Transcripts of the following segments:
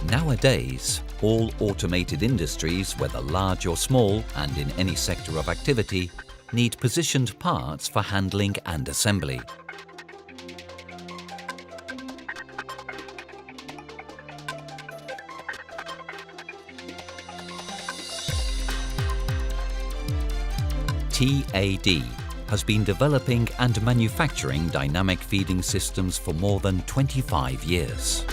Nowadays, all automated industries, whether large or small and in any sector of activity, need positioned parts for handling and assembly. TAD has been developing and manufacturing dynamic feeding systems for more than 25 years.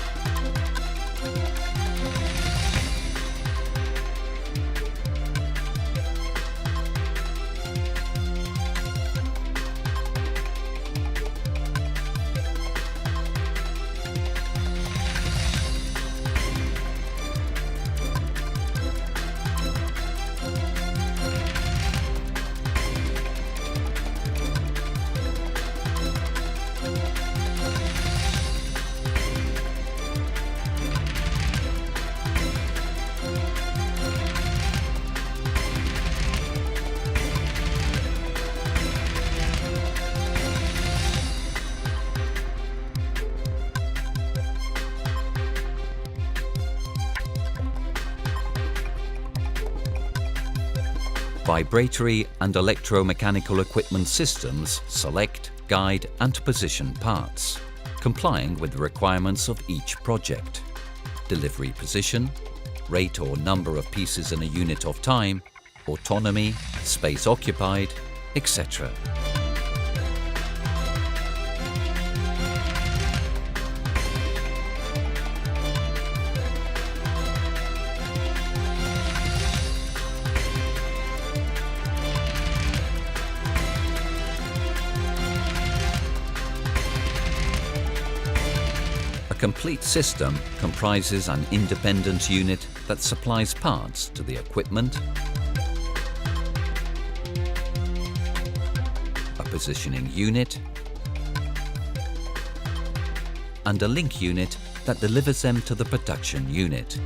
Vibratory and electromechanical equipment systems select, guide and position parts, complying with the requirements of each project: delivery position, rate or number of pieces in a unit of time, autonomy, space occupied, etc. A complete system comprises an independent unit that supplies parts to the equipment, a positioning unit, and a link unit that delivers them to the production unit.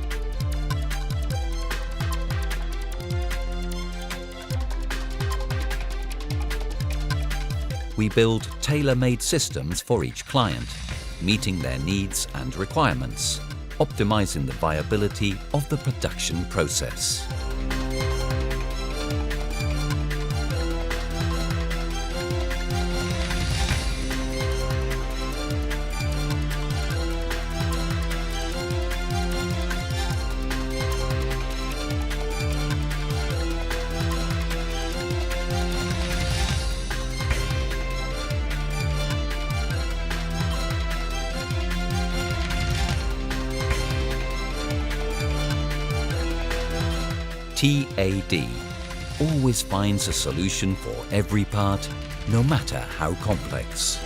We build tailor-made systems for each client, meeting their needs and requirements, optimizing the viability of the production process. TAD always finds a solution for every part, no matter how complex.